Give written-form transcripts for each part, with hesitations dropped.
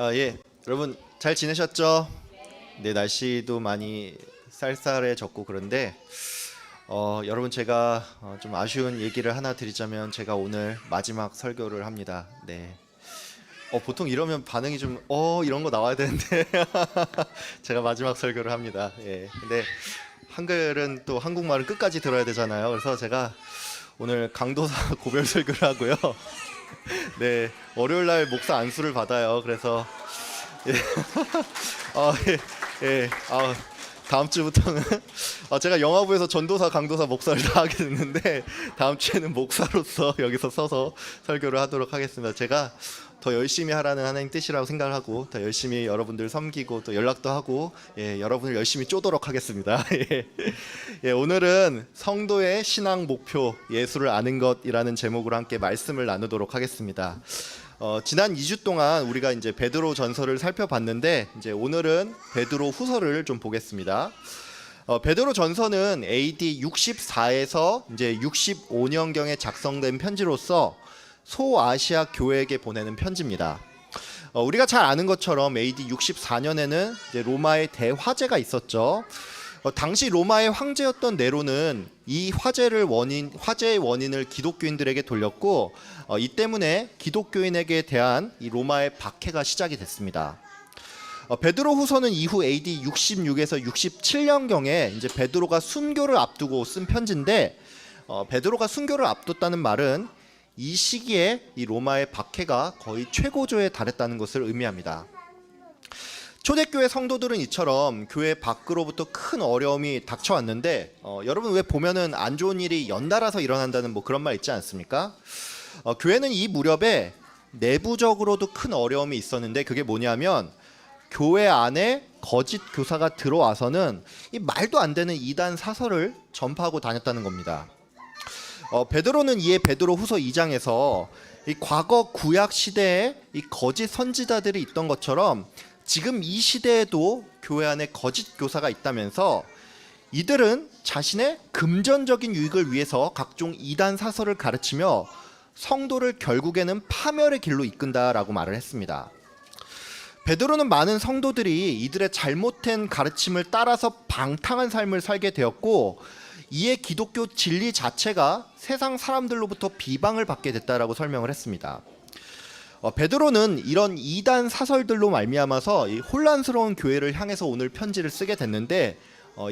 예. 여러분 잘 지내셨죠? 네, 날씨도 많이 쌀쌀해졌고 그런데 여러분 제가 좀 아쉬운 얘기를 하나 드리자면 제가 오늘 마지막 설교를 합니다. 네. 보통 이러면 반응이 좀 이런 거 나와야 되는데 제가 마지막 설교를 합니다. 예. 근데 한글은 또 한국말은 끝까지 들어야 되잖아요. 그래서 제가 오늘 강도사 고별 설교를 하고요. 네, 월요일 날 목사 안수를 받아요. 그래서 예. 예. 다음 주부터는 제가 영화부에서 전도사, 강도사, 목사를 다 하게 됐는데 다음 주에는 목사로서 여기서 서서 설교를 하도록 하겠습니다. 제가 더 열심히 하라는 하나님 뜻이라고 생각을 하고 더 열심히 여러분들 섬기고 또 연락도 하고 여러분을 열심히 쪼도록 하겠습니다. 오늘은 성도의 신앙 목표 예수를 아는 것이라는 제목으로 함께 말씀을 나누도록 하겠습니다. 지난 2주 동안 우리가 이제 베드로 전서를 살펴봤는데 이제 오늘은 베드로 후서를 좀 보겠습니다. 베드로 전서는 AD 64에서 이제 65년경에 작성된 편지로서 소아시아 교회에게 보내는 편지입니다. 우리가 잘 아는 것처럼 AD 64년에는 이제 로마의 대화재가 있었죠. 당시 로마의 황제였던 네로는 이 화재의 원인을 기독교인들에게 돌렸고 이 때문에 기독교인에게 대한 이 로마의 박해가 시작이 됐습니다. 베드로 후서는 이후 AD 66에서 67년경에 이제 베드로가 순교를 앞두고 쓴 편지인데 베드로가 순교를 앞뒀다는 말은 이 시기에 이 로마의 박해가 거의 최고조에 달했다는 것을 의미합니다. 초대교회 성도들은 이처럼 교회 밖으로부터 큰 어려움이 닥쳐왔는데 여러분 왜 보면은 안 좋은 일이 연달아서 일어난다는 뭐 그런 말 있지 않습니까? 교회는 이 무렵에 내부적으로도 큰 어려움이 있었는데 그게 뭐냐면 교회 안에 거짓 교사가 들어와서는 이 말도 안 되는 이단 사설을 전파하고 다녔다는 겁니다. 베드로는 이에 베드로 후서 2장에서 이 과거 구약 시대에 이 거짓 선지자들이 있던 것처럼 지금 이 시대에도 교회 안에 거짓 교사가 있다면서 이들은 자신의 금전적인 유익을 위해서 각종 이단 사설을 가르치며 성도를 결국에는 파멸의 길로 이끈다라고 말을 했습니다. 베드로는 많은 성도들이 이들의 잘못된 가르침을 따라서 방탕한 삶을 살게 되었고 이에 기독교 진리 자체가 세상 사람들로부터 비방을 받게 됐다라고 설명을 했습니다. 베드로는 이런 이단 사설들로 말미암아서 이 혼란스러운 교회를 향해서 오늘 편지를 쓰게 됐는데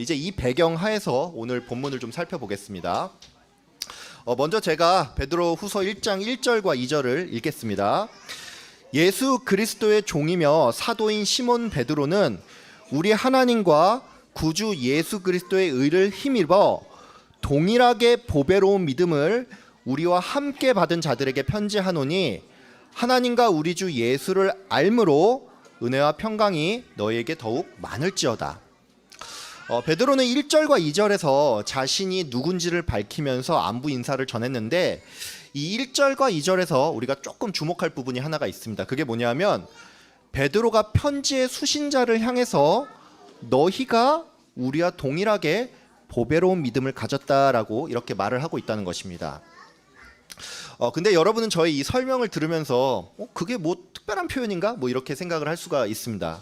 이제 이 배경 하에서 오늘 본문을 좀 살펴보겠습니다. 먼저 제가 베드로 후서 1장 1절과 2절을 읽겠습니다. 예수 그리스도의 종이며 사도인 시몬 베드로는 우리 하나님과 구주 예수 그리스도의 의를 힘입어 동일하게 보배로운 믿음을 우리와 함께 받은 자들에게 편지하노니 하나님과 우리 주 예수를 알므로 은혜와 평강이 너희에게 더욱 많을지어다. 베드로는 1절과 2절에서 자신이 누군지를 밝히면서 안부 인사를 전했는데 이 1절과 2절에서 우리가 조금 주목할 부분이 하나가 있습니다. 그게 뭐냐면 베드로가 편지의 수신자를 향해서 너희가 우리와 동일하게 보배로운 믿음을 가졌다라고 이렇게 말을 하고 있다는 것입니다. 근데 여러분은 저의 이 설명을 들으면서 그게 뭐 특별한 표현인가? 뭐 이렇게 생각을 할 수가 있습니다.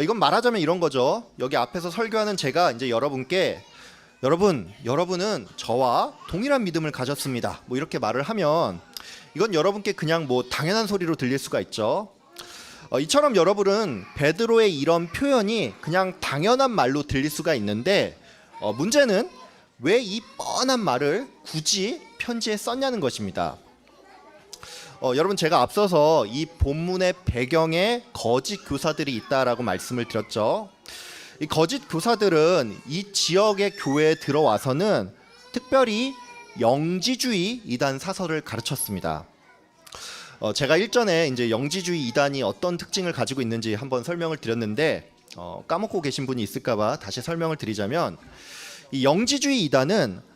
이건 말하자면 이런 거죠. 여기 앞에서 설교하는 제가 이제 여러분께 여러분은 저와 동일한 믿음을 가졌습니다. 뭐 이렇게 말을 하면 이건 여러분께 그냥 뭐 당연한 소리로 들릴 수가 있죠. 이처럼 여러분은 베드로의 이런 표현이 그냥 당연한 말로 들릴 수가 있는데 문제는 왜 이 뻔한 말을 굳이 편지에 썼냐는 것입니다. 여러분 제가 앞서서 이 본문의 배경에 거짓 교사들이 있다라고 말씀을 드렸죠. 이 거짓 교사들은 이 지역의 교회에 들어와서는 특별히 영지주의 이단 사설을 가르쳤습니다. 제가 일전에 이제 영지주의 이단이 어떤 특징을 가지고 있는지 한번 설명을 드렸는데 까먹고 계신 분이 있을까봐 다시 설명을 드리자면 이 영지주의 이단은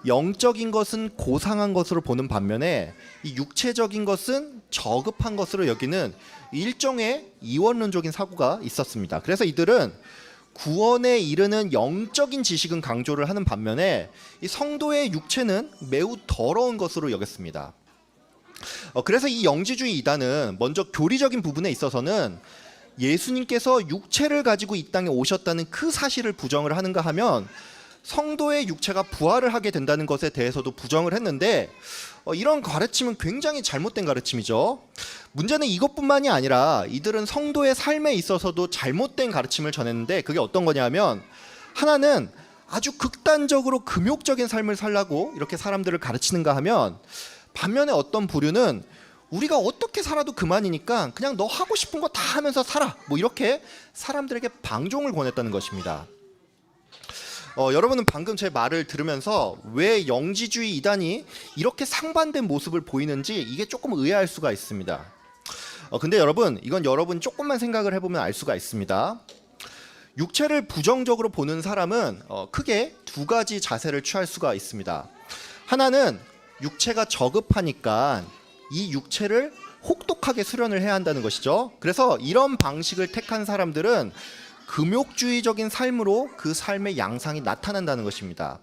영적인 것은 고상한 것으로 보는 반면에 이 육체적인 것은 저급한 것으로 여기는 일종의 이원론적인 사고가 있었습니다. 그래서 이들은 구원에 이르는 영적인 지식은 강조를 하는 반면에 이 성도의 육체는 매우 더러운 것으로 여겼습니다. 그래서 이 영지주의 이단은 먼저 교리적인 부분에 있어서는 예수님께서 육체를 가지고 이 땅에 오셨다는 그 사실을 부정을 하는가 하면 성도의 육체가 부활을 하게 된다는 것에 대해서도 부정을 했는데 이런 가르침은 굉장히 잘못된 가르침이죠. 문제는 이것뿐만이 아니라 이들은 성도의 삶에 있어서도 잘못된 가르침을 전했는데 그게 어떤 거냐면 하나는 아주 극단적으로 금욕적인 삶을 살라고 이렇게 사람들을 가르치는가 하면 반면에 어떤 부류는 우리가 어떻게 살아도 그만이니까 그냥 너 하고 싶은 거 다 하면서 살아 뭐 이렇게 사람들에게 방종을 권했다는 것입니다. 여러분은 방금 제 말을 들으면서 왜 영지주의 이단이 이렇게 상반된 모습을 보이는지 이게 조금 의아할 수가 있습니다. 근데 여러분 이건 여러분 조금만 생각을 해보면 알 수가 있습니다. 육체를 부정적으로 보는 사람은 크게 두 가지 자세를 취할 수가 있습니다. 하나는 육체가 저급하니까 이 육체를 혹독하게 수련을 해야 한다는 것이죠. 그래서 이런 방식을 택한 사람들은 금욕주의적인 삶으로 그 삶의 양상이 나타난다는 것입니다.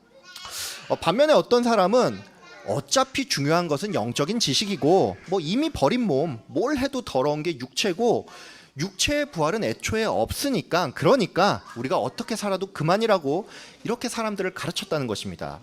반면에 어떤 사람은 어차피 중요한 것은 영적인 지식이고 뭐 이미 버린 몸 뭘 해도 더러운 게 육체고 육체의 부활은 애초에 없으니까 그러니까 우리가 어떻게 살아도 그만이라고 이렇게 사람들을 가르쳤다는 것입니다.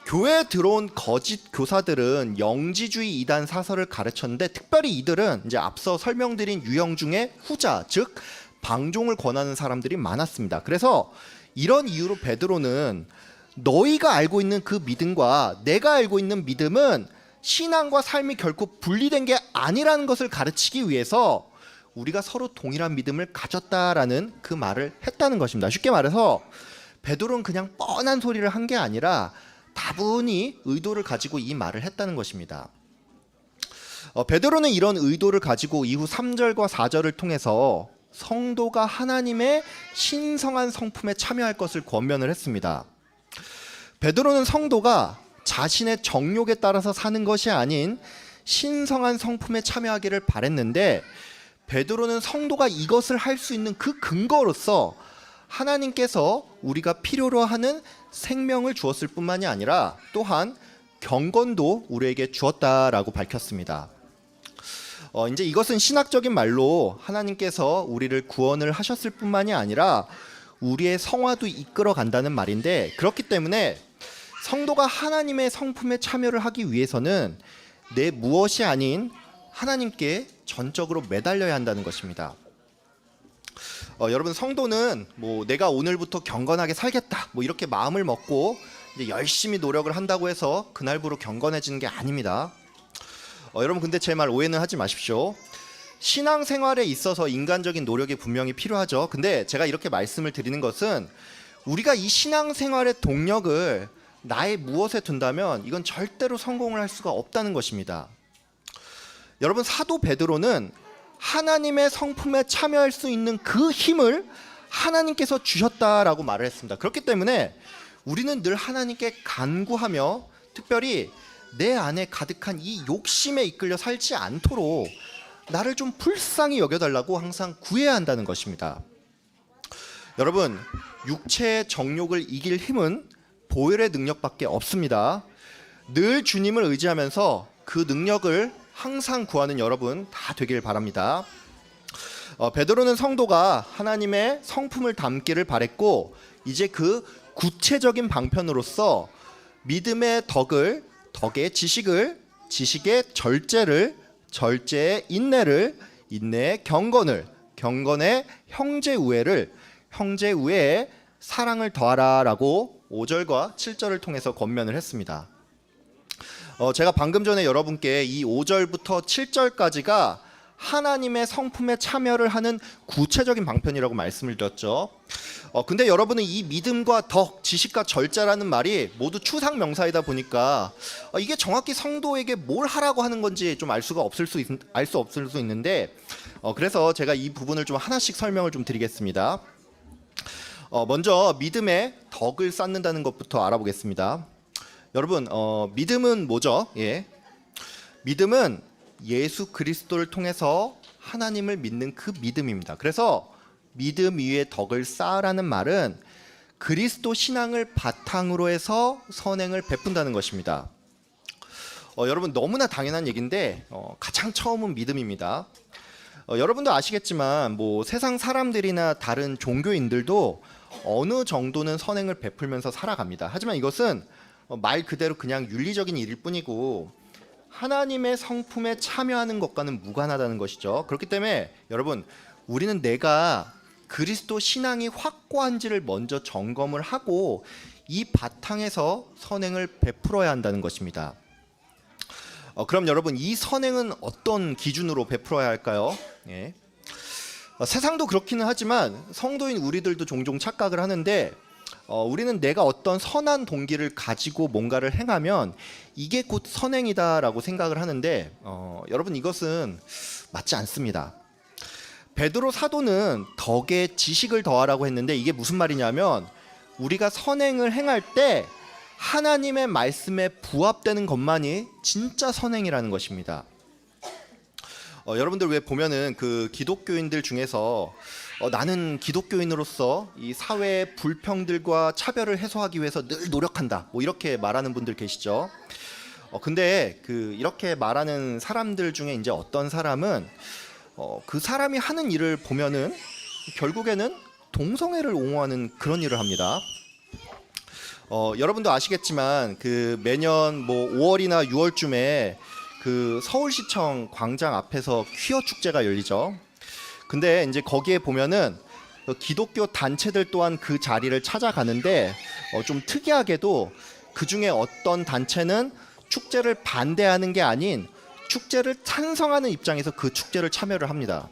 교회에 들어온 거짓 교사들은 영지주의 이단 사설을 가르쳤는데 특별히 이들은 이제 앞서 설명드린 유형 중에 후자, 즉 방종을 권하는 사람들이 많았습니다. 그래서 이런 이유로 베드로는 너희가 알고 있는 그 믿음과 내가 알고 있는 믿음은 신앙과 삶이 결코 분리된 게 아니라는 것을 가르치기 위해서 우리가 서로 동일한 믿음을 가졌다라는 그 말을 했다는 것입니다. 쉽게 말해서 베드로는 그냥 뻔한 소리를 한 게 아니라 다분히 의도를 가지고 이 말을 했다는 것입니다. 베드로는 이런 의도를 가지고 이후 3절과 4절을 통해서 성도가 하나님의 신성한 성품에 참여할 것을 권면을 했습니다. 베드로는 성도가 자신의 정욕에 따라서 사는 것이 아닌 신성한 성품에 참여하기를 바랬는데 베드로는 성도가 이것을 할 수 있는 그 근거로서 하나님께서 우리가 필요로 하는 생명을 주었을 뿐만이 아니라 또한 경건도 우리에게 주었다라고 밝혔습니다. 이제 이것은 신학적인 말로 하나님께서 우리를 구원을 하셨을 뿐만이 아니라 우리의 성화도 이끌어 간다는 말인데 그렇기 때문에 성도가 하나님의 성품에 참여를 하기 위해서는 내 무엇이 아닌 하나님께 전적으로 매달려야 한다는 것입니다. 여러분 성도는 뭐 내가 오늘부터 경건하게 살겠다 뭐 이렇게 마음을 먹고 이제 열심히 노력을 한다고 해서 그날부로 경건해지는 게 아닙니다. 여러분 근데 제 말 오해는 하지 마십시오. 신앙생활에 있어서 인간적인 노력이 분명히 필요하죠. 근데 제가 이렇게 말씀을 드리는 것은 우리가 이 신앙생활의 동력을 나의 무엇에 둔다면 이건 절대로 성공을 할 수가 없다는 것입니다. 여러분 사도 베드로는 하나님의 성품에 참여할 수 있는 그 힘을 하나님께서 주셨다라고 말을 했습니다. 그렇기 때문에 우리는 늘 하나님께 간구하며 특별히 내 안에 가득한 이 욕심에 이끌려 살지 않도록 나를 좀 불쌍히 여겨달라고 항상 구해야 한다는 것입니다. 여러분 육체의 정욕을 이길 힘은 보혈의 능력밖에 없습니다. 늘 주님을 의지하면서 그 능력을 항상 구하는 여러분 다 되길 바랍니다. 베드로는 성도가 하나님의 성품을 담기를 바랬고 이제 그 구체적인 방편으로서 믿음의 덕을, 덕의 지식을, 지식의 절제를, 절제의 인내를, 인내의 경건을, 경건의 형제우애를, 형제우애에 사랑을 더하라라고 5절과 7절을 통해서 권면을 했습니다. 제가 방금 전에 여러분께 이 5절부터 7절까지가 하나님의 성품에 참여를 하는 구체적인 방편이라고 말씀을 드렸죠. 근데 여러분은 이 믿음과 덕, 지식과 절제라는 말이 모두 추상 명사이다 보니까 이게 정확히 성도에게 뭘 하라고 하는 건지 좀 알 수 없을 수 있는데 그래서 제가 이 부분을 좀 하나씩 설명을 좀 드리겠습니다. 먼저 믿음의 덕을 쌓는다는 것부터 알아보겠습니다. 여러분 믿음은 뭐죠? 예. 믿음은 예수 그리스도를 통해서 하나님을 믿는 그 믿음입니다. 그래서 믿음 위에 덕을 쌓으라는 말은 그리스도 신앙을 바탕으로 해서 선행을 베푼다는 것입니다. 여러분 너무나 당연한 얘기인데 가장 처음은 믿음입니다. 여러분도 아시겠지만 뭐 세상 사람들이나 다른 종교인들도 어느 정도는 선행을 베풀면서 살아갑니다. 하지만 이것은 말 그대로 그냥 윤리적인 일일 뿐이고 하나님의 성품에 참여하는 것과는 무관하다는 것이죠. 그렇기 때문에 여러분, 우리는 내가 그리스도 신앙이 확고한지를 먼저 점검을 하고 이 바탕에서 선행을 베풀어야 한다는 것입니다. 그럼 여러분, 이 선행은 어떤 기준으로 베풀어야 할까요? 예. 세상도 그렇기는 하지만 성도인 우리들도 종종 착각을 하는데 우리는 내가 어떤 선한 동기를 가지고 뭔가를 행하면 이게 곧 선행이다라고 생각을 하는데 여러분, 이것은 맞지 않습니다. 베드로 사도는 덕에 지식을 더하라고 했는데 이게 무슨 말이냐면 우리가 선행을 행할 때 하나님의 말씀에 부합되는 것만이 진짜 선행이라는 것입니다. 여러분들 왜 보면은 그 기독교인들 중에서 나는 기독교인으로서 이 사회의 불평들과 차별을 해소하기 위해서 늘 노력한다, 뭐 이렇게 말하는 분들 계시죠. 근데 그 이렇게 말하는 사람들 중에 이제 어떤 사람은 그 사람이 하는 일을 보면은 결국에는 동성애를 옹호하는 그런 일을 합니다. 여러분도 아시겠지만 그 매년 뭐 5월이나 6월쯤에 그 서울시청 광장 앞에서 퀴어 축제가 열리죠. 근데 이제 거기에 보면은 기독교 단체들 또한 그 자리를 찾아가는데 좀 특이하게도 그 중에 어떤 단체는 축제를 반대하는 게 아닌 축제를 찬성하는 입장에서 그 축제를 참여를 합니다.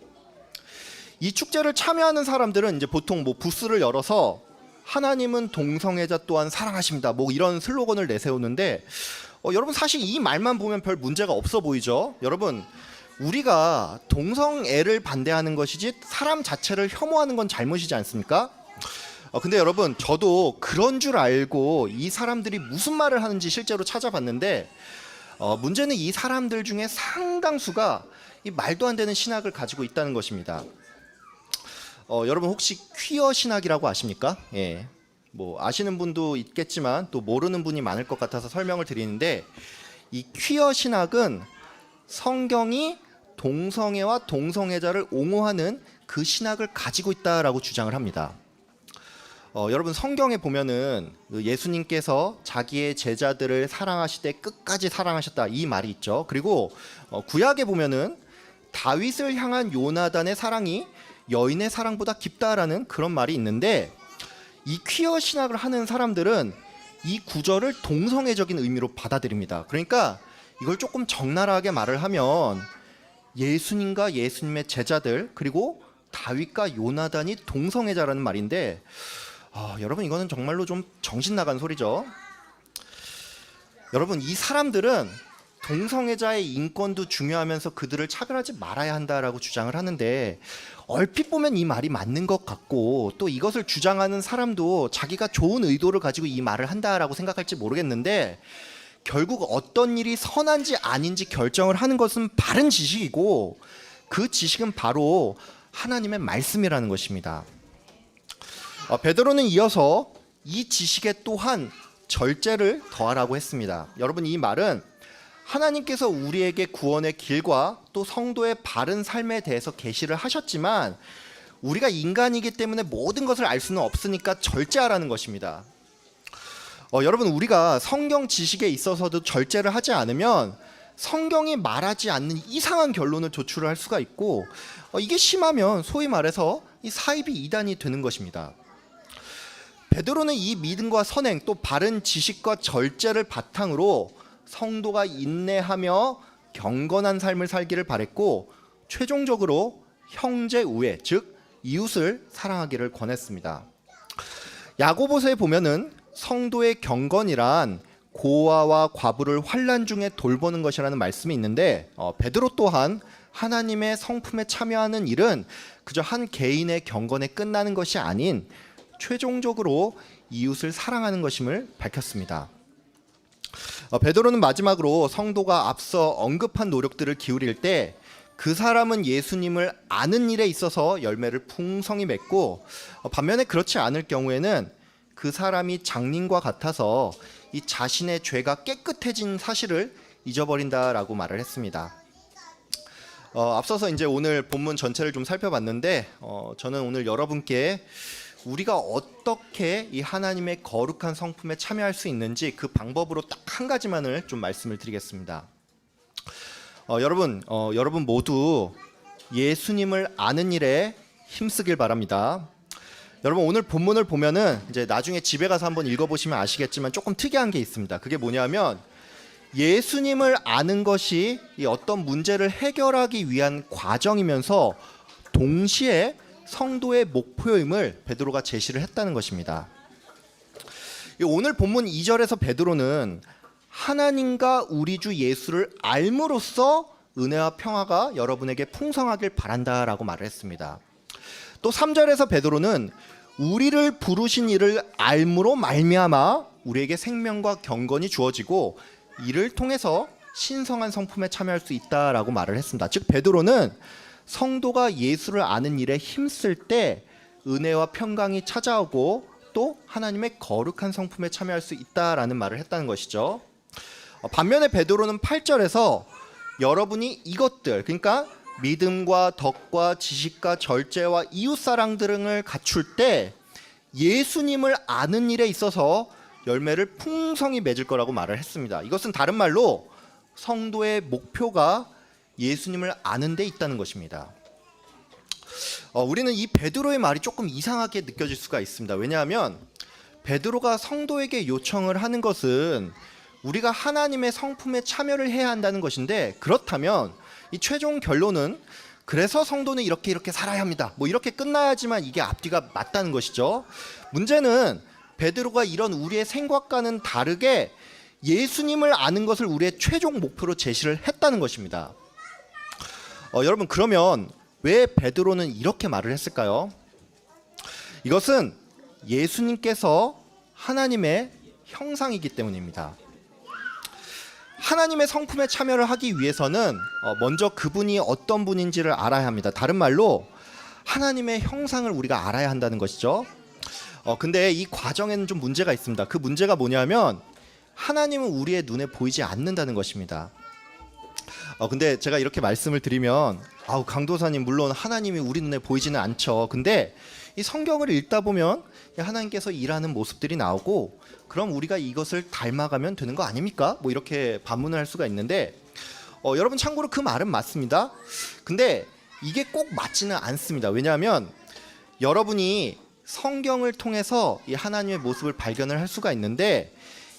이 축제를 참여하는 사람들은 이제 보통 뭐 부스를 열어서 하나님은 동성애자 또한 사랑하십니다, 뭐 이런 슬로건을 내세우는데 여러분, 사실 이 말만 보면 별 문제가 없어 보이죠. 여러분, 우리가 동성애를 반대하는 것이지 사람 자체를 혐오하는 건 잘못이지 않습니까? 근데 여러분, 저도 그런 줄 알고 이 사람들이 무슨 말을 하는지 실제로 찾아봤는데 문제는 이 사람들 중에 상당수가 이 말도 안 되는 신학을 가지고 있다는 것입니다. 여러분, 혹시 퀴어 신학이라고 아십니까? 예. 뭐 아시는 분도 있겠지만 또 모르는 분이 많을 것 같아서 설명을 드리는데, 이 퀴어 신학은 성경이 동성애와 동성애자를 옹호하는 그 신학을 가지고 있다라고 주장을 합니다. 여러분, 성경에 보면은 예수님께서 자기의 제자들을 사랑하시되 끝까지 사랑하셨다, 이 말이 있죠. 그리고 구약에 보면은 다윗을 향한 요나단의 사랑이 여인의 사랑보다 깊다라는 그런 말이 있는데, 이 퀴어 신학을 하는 사람들은 이 구절을 동성애적인 의미로 받아들입니다. 그러니까 이걸 조금 적나라하게 말을 하면 예수님과 예수님의 제자들 그리고 다윗과 요나단이 동성애자라는 말인데 여러분, 이거는 정말로 좀 정신 나간 소리죠. 여러분, 이 사람들은 동성애자의 인권도 중요하면서 그들을 차별하지 말아야 한다라고 주장을 하는데 얼핏 보면 이 말이 맞는 것 같고, 또 이것을 주장하는 사람도 자기가 좋은 의도를 가지고 이 말을 한다라고 생각할지 모르겠는데 결국 어떤 일이 선한지 아닌지 결정을 하는 것은 바른 지식이고 그 지식은 바로 하나님의 말씀이라는 것입니다. 베드로는 이어서 이 지식에 또한 절제를 더하라고 했습니다. 여러분, 이 말은 하나님께서 우리에게 구원의 길과 또 성도의 바른 삶에 대해서 계시를 하셨지만 우리가 인간이기 때문에 모든 것을 알 수는 없으니까 절제하라는 것입니다. 여러분, 우리가 성경 지식에 있어서도 절제를 하지 않으면 성경이 말하지 않는 이상한 결론을 도출을 할 수가 있고 이게 심하면 소위 말해서 이 사이비 이단이 되는 것입니다. 베드로는 이 믿음과 선행 또 바른 지식과 절제를 바탕으로 성도가 인내하며 경건한 삶을 살기를 바랬고 최종적으로 형제 우애, 즉 이웃을 사랑하기를 권했습니다. 야고보서에 보면은 성도의 경건이란 고아와 과부를 환난 중에 돌보는 것이라는 말씀이 있는데 베드로 또한 하나님의 성품에 참여하는 일은 그저 한 개인의 경건에 끝나는 것이 아닌 최종적으로 이웃을 사랑하는 것임을 밝혔습니다. 베드로는 마지막으로 성도가 앞서 언급한 노력들을 기울일 때 그 사람은 예수님을 아는 일에 있어서 열매를 풍성히 맺고 반면에 그렇지 않을 경우에는 그 사람이 장님과 같아서 이 자신의 죄가 깨끗해진 사실을 잊어버린다라고 말을 했습니다. 앞서서 이제 오늘 본문 전체를 좀 살펴봤는데 저는 오늘 여러분께 우리가 어떻게 이 하나님의 거룩한 성품에 참여할 수 있는지 그 방법으로 딱 한 가지만을 좀 말씀을 드리겠습니다. 여러분 모두 예수님을 아는 일에 힘쓰길 바랍니다. 여러분 오늘 본문을 보면은 이제 나중에 집에 가서 한번 읽어보시면 아시겠지만 조금 특이한 게 있습니다. 그게 뭐냐면 예수님을 아는 것이 이 어떤 문제를 해결하기 위한 과정이면서 동시에 성도의 목표임을 베드로가 제시를 했다는 것입니다. 오늘 본문 2절에서 베드로는 하나님과 우리 주 예수를 알므로써 은혜와 평화가 여러분에게 풍성하길 바란다라고 말을 했습니다. 또 3절에서 베드로는 우리를 부르신 이를 알므로 말미암아 우리에게 생명과 경건이 주어지고 이를 통해서 신성한 성품에 참여할 수 있다라고 말을 했습니다. 즉 베드로는 성도가 예수를 아는 일에 힘쓸 때 은혜와 평강이 찾아오고 또 하나님의 거룩한 성품에 참여할 수 있다라는 말을 했다는 것이죠. 반면에 베드로는 8절에서 여러분이 이것들, 그러니까 믿음과 덕과 지식과 절제와 이웃사랑 등을 갖출 때 예수님을 아는 일에 있어서 열매를 풍성히 맺을 거라고 말을 했습니다. 이것은 다른 말로 성도의 목표가 예수님을 아는 데 있다는 것입니다. 우리는 이 베드로의 말이 조금 이상하게 느껴질 수가 있습니다. 왜냐하면 베드로가 성도에게 요청을 하는 것은 우리가 하나님의 성품에 참여를 해야 한다는 것인데, 그렇다면 이 최종 결론은 그래서 성도는 이렇게 살아야 합니다, 뭐 이렇게 끝나야지만 이게 앞뒤가 맞다는 것이죠. 문제는 베드로가 이런 우리의 생각과는 다르게 예수님을 아는 것을 우리의 최종 목표로 제시를 했다는 것입니다. 여러분 그러면 왜 베드로는 이렇게 말을 했을까요? 이것은 예수님께서 하나님의 형상이기 때문입니다. 하나님의 성품에 참여를 하기 위해서는 먼저 그분이 어떤 분인지를 알아야 합니다. 다른 말로 하나님의 형상을 우리가 알아야 한다는 것이죠. 근데 이 과정에는 좀 문제가 있습니다. 그 문제가 뭐냐면 하나님은 우리의 눈에 보이지 않는다는 것입니다. 근데 제가 이렇게 말씀을 드리면 강도사님 물론 하나님이 우리 눈에 보이지는 않죠. 근데 이 성경을 읽다 보면 하나님께서 일하는 모습들이 나오고 그럼 우리가 이것을 닮아가면 되는 거 아닙니까? 뭐 이렇게 반문을 할 수가 있는데 여러분 참고로 그 말은 맞습니다. 근데 이게 꼭 맞지는 않습니다. 왜냐하면 여러분이 성경을 통해서 이 하나님의 모습을 발견을 할 수가 있는데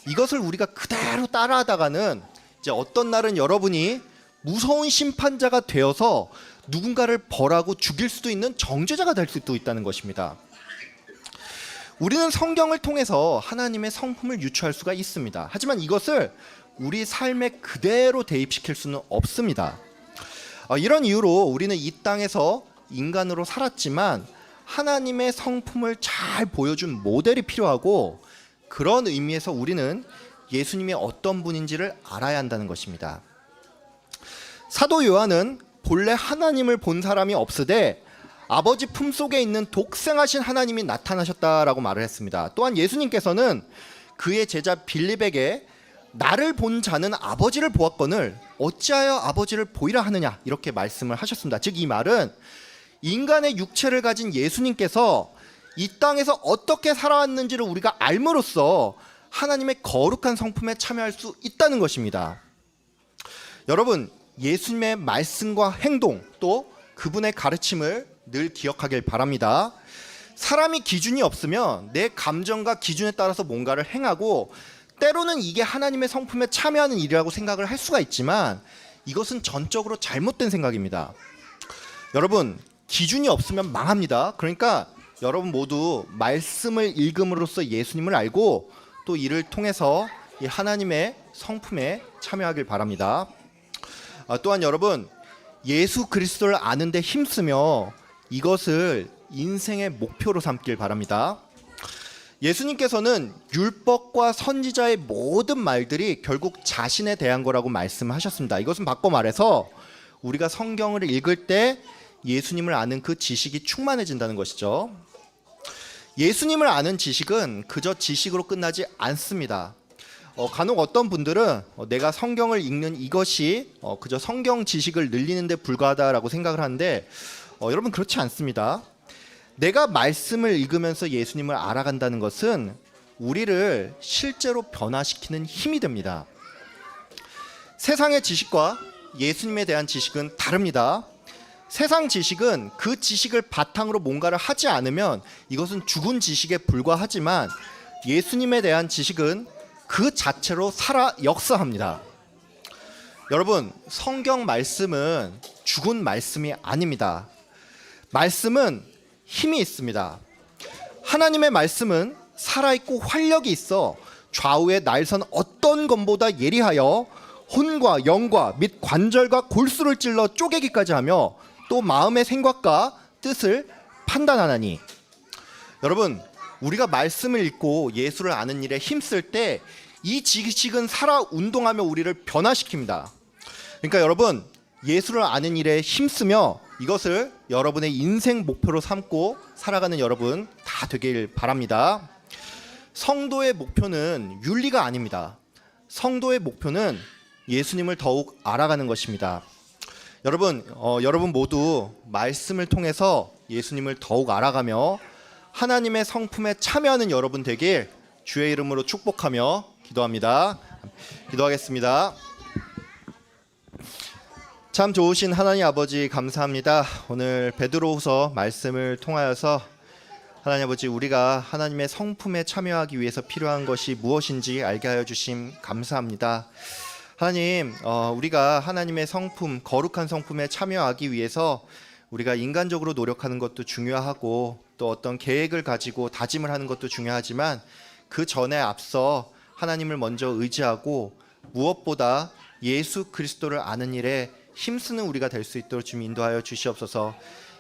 이것을 우리가 그대로 따라하다가는 이제 어떤 날은 여러분이 무서운 심판자가 되어서 누군가를 벌하고 죽일 수도 있는 정죄자가 될 수도 있다는 것입니다. 우리는 성경을 통해서 하나님의 성품을 유추할 수가 있습니다. 하지만 이것을 우리 삶에 그대로 대입시킬 수는 없습니다. 이런 이유로 우리는 이 땅에서 인간으로 살았지만 하나님의 성품을 잘 보여준 모델이 필요하고, 그런 의미에서 우리는 예수님이 어떤 분인지를 알아야 한다는 것입니다. 사도 요한은 본래 하나님을 본 사람이 없으되 아버지 품속에 있는 독생하신 하나님이 나타나셨다라고 말을 했습니다. 또한 예수님께서는 그의 제자 빌립에게 나를 본 자는 아버지를 보았거늘 어찌하여 아버지를 보이라 하느냐, 이렇게 말씀을 하셨습니다. 즉 이 말은 인간의 육체를 가진 예수님께서 이 땅에서 어떻게 살아왔는지를 우리가 알므로써 하나님의 거룩한 성품에 참여할 수 있다는 것입니다. 여러분 예수님의 말씀과 행동 또 그분의 가르침을 늘 기억하길 바랍니다. 사람이 기준이 없으면 내 감정과 기준에 따라서 뭔가를 행하고 때로는 이게 하나님의 성품에 참여하는 일이라고 생각을 할 수가 있지만 이것은 전적으로 잘못된 생각입니다. 여러분 기준이 없으면 망합니다. 그러니까 여러분 모두 말씀을 읽음으로써 예수님을 알고 또 이를 통해서 이 하나님의 성품에 참여하길 바랍니다. 또한 여러분 예수 그리스도를 아는 데 힘쓰며 이것을 인생의 목표로 삼길 바랍니다. 예수님께서는 율법과 선지자의 모든 말들이 결국 자신에 대한 거라고 말씀하셨습니다. 이것은 바꿔 말해서 우리가 성경을 읽을 때 예수님을 아는 그 지식이 충만해진다는 것이죠. 예수님을 아는 지식은 그저 지식으로 끝나지 않습니다. 간혹 어떤 분들은 내가 성경을 읽는 이것이 그저 성경 지식을 늘리는 데 불과하다라고 생각을 하는데 여러분 그렇지 않습니다. 내가 말씀을 읽으면서 예수님을 알아간다는 것은 우리를 실제로 변화시키는 힘이 됩니다. 세상의 지식과 예수님에 대한 지식은 다릅니다. 세상 지식은 그 지식을 바탕으로 뭔가를 하지 않으면 이것은 죽은 지식에 불과하지만 예수님에 대한 지식은 그 자체로 살아 역사합니다. 여러분, 성경 말씀은 죽은 말씀이 아닙니다. 말씀은 힘이 있습니다. 하나님의 말씀은 살아있고 활력이 있어 좌우의 날선 어떤 검보다 예리하여 혼과 영과 및 관절과 골수를 찔러 쪼개기까지 하며 또 마음의 생각과 뜻을 판단하나니. 여러분, 우리가 말씀을 읽고 예수를 아는 일에 힘쓸 때 이 지식은 살아 운동하며 우리를 변화시킵니다. 그러니까 여러분, 예수를 아는 일에 힘쓰며 이것을 여러분의 인생 목표로 삼고 살아가는 여러분 다 되길 바랍니다. 성도의 목표는 윤리가 아닙니다. 성도의 목표는 예수님을 더욱 알아가는 것입니다. 여러분 모두 말씀을 통해서 예수님을 더욱 알아가며 하나님의 성품에 참여하는 여러분 되길 주의 이름으로 축복하며 기도합니다. 기도하겠습니다. 참 좋으신 하나님 아버지 감사합니다. 오늘 베드로후서 말씀을 통하여서 하나님 아버지 우리가 하나님의 성품에 참여하기 위해서 필요한 것이 무엇인지 알게 하여 주심 감사합니다. 하나님, 우리가 하나님의 성품, 거룩한 성품에 참여하기 위해서 우리가 인간적으로 노력하는 것도 중요하고 또 어떤 계획을 가지고 다짐을 하는 것도 중요하지만 그 전에 앞서 하나님을 먼저 의지하고 무엇보다 예수 그리스도를 아는 일에 힘쓰는 우리가 될 수 있도록 좀 인도하여 주시옵소서.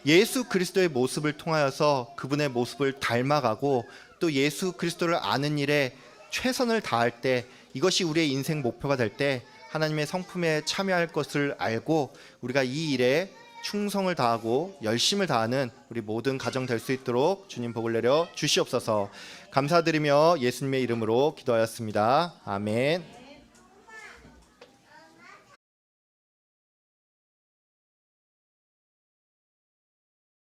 예수 그리스도의 모습을 통하여서 그분의 모습을 닮아가고 또 예수 그리스도를 아는 일에 최선을 다할 때 이것이 우리의 인생 목표가 될 때 하나님의 성품에 참여할 것을 알고 우리가 이 일에 충성을 다하고 열심을 다하는 우리 모든 가정 될 수 있도록 주님 복을 내려 주시옵소서. 감사드리며 예수님의 이름으로 기도하였습니다. 아멘.